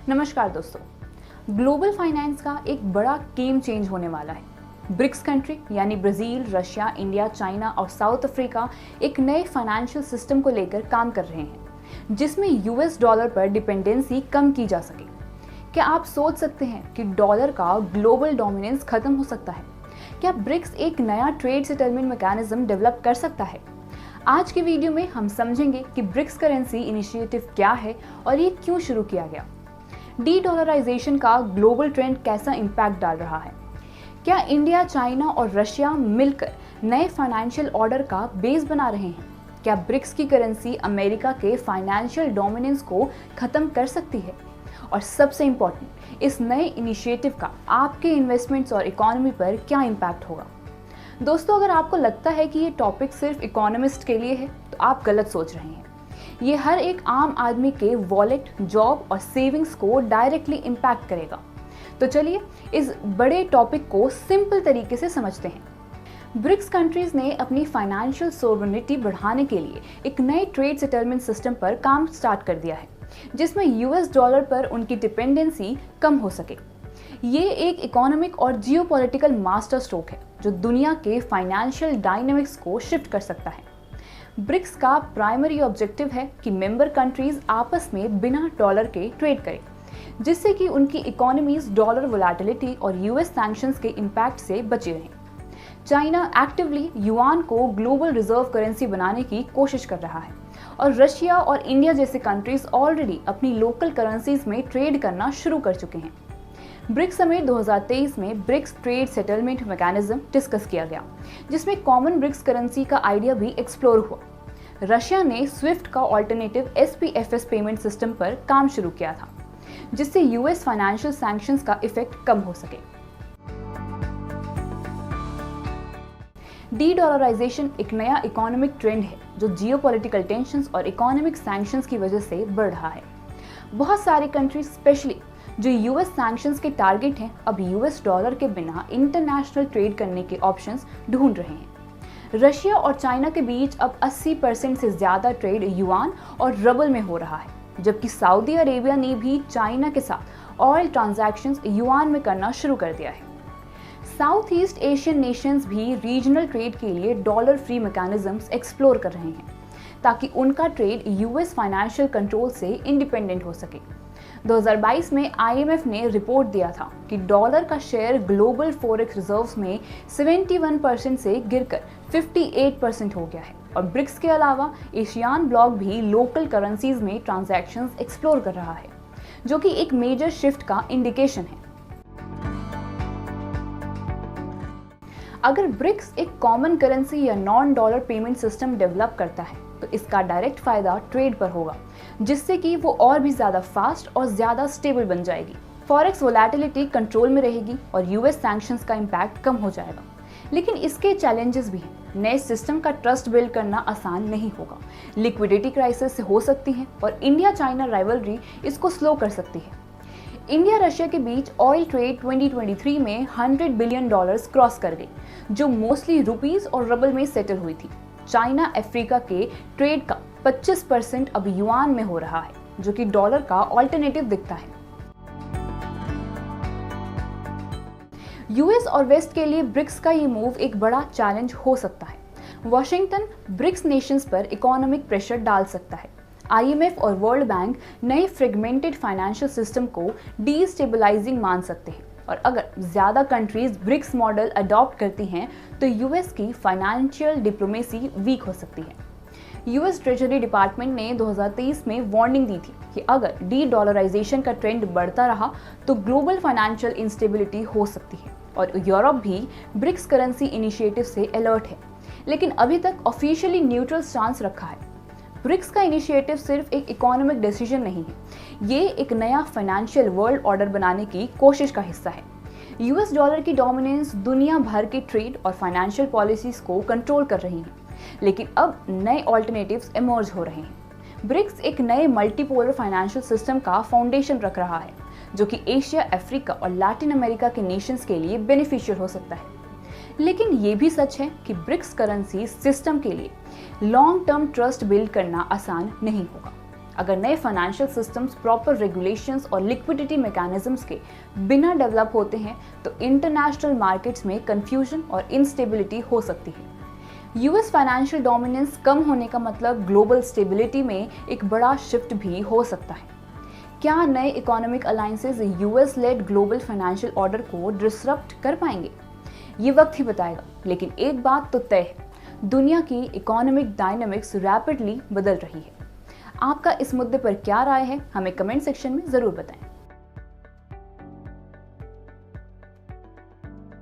नमस्कार दोस्तों, global finance का एक बड़ा गेम चेंज होने वाला है। ब्रिक्स कंट्री यानी ब्राजील, रशिया, इंडिया, चाइना और साउथ अफ्रीका एक नए फाइनेंशियल सिस्टम को लेकर काम कर रहे हैं जिसमें यूएस डॉलर पर डिपेंडेंसी कम की जा सके। क्या आप सोच सकते हैं कि डॉलर का ग्लोबल डोमिनेंस खत्म हो सकता है? क्या ब्रिक्स एक नया ट्रेड सेटलमेंट मैकेनिज्म डेवलप कर सकता है? आज के वीडियो में हम समझेंगे कि ब्रिक्स करेंसी इनिशिएटिव क्या है और ये क्यों शुरू किया गया। डी डॉलराइजेशन का ग्लोबल ट्रेंड कैसा इम्पैक्ट डाल रहा है? क्या इंडिया, चाइना और रशिया मिलकर नए फाइनेंशियल ऑर्डर का बेस बना रहे हैं? क्या ब्रिक्स की करेंसी अमेरिका के फाइनेंशियल डोमिनेंस को खत्म कर सकती है? और सबसे इम्पोर्टेंट, इस नए इनिशिएटिव का आपके इन्वेस्टमेंट्स और इकोनॉमी पर क्या इम्पैक्ट होगा? दोस्तों, अगर आपको लगता है कि ये टॉपिक सिर्फ इकोनॉमिस्ट के लिए है तो आप गलत सोच रहे हैं। ये हर एक आम आदमी के वॉलेट, जॉब और सेविंग्स को डायरेक्टली इम्पैक्ट करेगा। तो चलिए इस बड़े टॉपिक को सिंपल तरीके से समझते हैं। ब्रिक्स कंट्रीज ने अपनी फाइनेंशियल सोवरेनिटी बढ़ाने के लिए एक नए ट्रेड सेटलमेंट सिस्टम पर काम स्टार्ट कर दिया है जिसमें यूएस डॉलर पर उनकी डिपेंडेंसी कम हो सके। ये एक इकोनॉमिक और जियोपॉलिटिकल मास्टर स्ट्रोक है जो दुनिया के फाइनेंशियल डायनामिक्स को शिफ्ट कर सकता है। ब्रिक्स का प्राइमरी ऑब्जेक्टिव है कि मेंबर कंट्रीज आपस में बिना डॉलर के ट्रेड करें, जिससे कि उनकी इकोनॉमीज डॉलर वोलेटिलिटी और यूएस सैंक्शंस के इम्पैक्ट से बची रहें। चाइना एक्टिवली युआन को ग्लोबल रिजर्व करेंसी बनाने की कोशिश कर रहा है और रशिया और इंडिया जैसे कंट्रीज ऑलरेडी अपनी लोकल करेंसीज में ट्रेड करना शुरू कर चुके हैं। ब्रिक्स समिट 2023 में BRICS trade settlement mechanism discuss किया गया, जिसमें कॉमन ब्रिक्स करेंसी का आइडिया भी एक्सप्लोर हुआ। रशिया ने स्विफ्ट का ऑल्टरनेटिव एसपीएफएस पेमेंट सिस्टम पर काम शुरू किया था, जिससे यूएस फाइनेंशियल सैंक्शंस का इफेक्ट कम हो सके। डी डॉलराइजेशन एक नया इकोनॉमिक ट्रेंड है जो जियोपॉलिटिकल टेंशंस और इकोनॉमिक सैंक्शंस की वजह से बढ़ रहा है। बहुत सारी कंट्रीज, स्पेशली जो यूएस सैंक्शंस के टारगेट हैं, अब यूएस डॉलर के बिना इंटरनेशनल ट्रेड करने के ऑप्शंस ढूंढ रहे हैं। रशिया और चाइना के बीच अब 80% से ज़्यादा ट्रेड युआन और रबल में हो रहा है, जबकि सऊदी अरेबिया ने भी चाइना के साथ ऑयल ट्रांजैक्शंस युआन में करना शुरू कर दिया है। साउथ ईस्ट एशियन नेशंस भी रीजनल ट्रेड के लिए डॉलर फ्री मैकेनिज्म्स एक्सप्लोर कर रहे हैं ताकि उनका ट्रेड यूएस फाइनेंशियल कंट्रोल से इंडिपेंडेंट हो सके। 2022 में आईएमएफ ने रिपोर्ट दिया था कि डॉलर का शेयर ग्लोबल फॉरेक्स रिजर्व्स में 71% से गिरकर 58% हो गया है और ब्रिक्स के अलावा एशियान ब्लॉक भी लोकल करेंसीज में ट्रांजैक्शंस एक्सप्लोर कर रहा है, जो कि एक मेजर शिफ्ट का इंडिकेशन है। अगर ब्रिक्स एक कॉमन करेंसी या non dollar payment system develop करता है तो इसका डायरेक्ट फायदा ट्रेड पर होगा, जिससे कि वो और भी ज़्यादा फास्ट और ज़्यादा स्टेबल बन जाएगी। फॉरेक्स वोलेटिलिटी कंट्रोल में रहेगी और यूएस सैंक्शंस का इम्पैक्ट कम हो जाएगा। लेकिन इसके चैलेंजेस भी हैं। नए सिस्टम का ट्रस्ट बिल्ड करना आसान नहीं होगा। लिक्विडिटी क्राइसिस हो सकती है और इंडिया चाइना राइवलरी इसको स्लो कर सकती है। इंडिया रशिया के बीच ऑयल ट्रेड 2023 में $100 बिलियन क्रॉस कर गई, जो मोस्टली रुपीस और रबल में सेटल हुई थी। चाइना अफ्रीका के ट्रेड का 25% अब युआन में हो रहा है, जो कि डॉलर का ऑल्टरनेटिव दिखता है। यूएस और वेस्ट के लिए ब्रिक्स का ये मूव एक बड़ा चैलेंज हो सकता है। वॉशिंगटन ब्रिक्स नेशंस पर इकोनॉमिक प्रेशर डाल सकता है। आईएमएफ और वर्ल्ड बैंक नए फ्रेगमेंटेड फाइनेंशियल सिस्टम को डीस्टेबलाइजिंग मान सकते हैं और अगर ज़्यादा कंट्रीज ब्रिक्स मॉडल अडॉप्ट करती हैं तो यूएस की फाइनेंशियल डिप्लोमेसी वीक हो सकती है। यूएस ट्रेजरी डिपार्टमेंट ने 2023 में वार्निंग दी थी कि अगर डी डॉलराइजेशन का ट्रेंड बढ़ता रहा तो ग्लोबल फाइनेंशियल इंस्टेबिलिटी हो सकती है और यूरोप भी ब्रिक्स करेंसी इनिशिएटिव से अलर्ट है, लेकिन अभी तक ऑफिशियली न्यूट्रल स्टांस रखा है। ब्रिक्स का इनिशिएटिव सिर्फ एक इकोनॉमिक डिसीजन नहीं है, ये एक नया फाइनेंशियल वर्ल्ड ऑर्डर बनाने की कोशिश का हिस्सा है। यूएस डॉलर की डोमिनेंस दुनिया भर के ट्रेड और फाइनेंशियल पॉलिसीज को कंट्रोल कर रही है, लेकिन अब नए ऑल्टरनेटिव्स इमर्ज हो रहे हैं। ब्रिक्स एक नए मल्टीपोलर फाइनेंशियल सिस्टम का फाउंडेशन रख रहा है, जो कि एशिया, अफ्रीका और लैटिन अमेरिका के नेशंस के लिए बेनिफिशियल हो सकता है। लेकिन ये भी सच है कि ब्रिक्स करेंसी सिस्टम के लिए लॉन्ग टर्म ट्रस्ट बिल्ड करना आसान नहीं होगा। अगर नए फाइनेंशियल सिस्टम्स प्रॉपर रेगुलेशंस और लिक्विडिटी मैकेनिज्म्स के बिना डेवलप होते हैं तो इंटरनेशनल मार्केट्स में कंफ्यूजन और इंस्टेबिलिटी हो सकती है। यूएस फाइनेंशियल डोमिनेंस कम होने का मतलब ग्लोबल स्टेबिलिटी में एक बड़ा शिफ्ट भी हो सकता है। क्या नए economic alliances US led global financial order को डिसरप्ट कर पाएंगे? ये वक्त ही बताएगा, लेकिन एक बात तो तय है, दुनिया की इकोनॉमिक डायनामिक्स रैपिडली बदल रही है। आपका इस मुद्दे पर क्या राय है, हमें कमेंट सेक्शन में ज़रूर बताएं।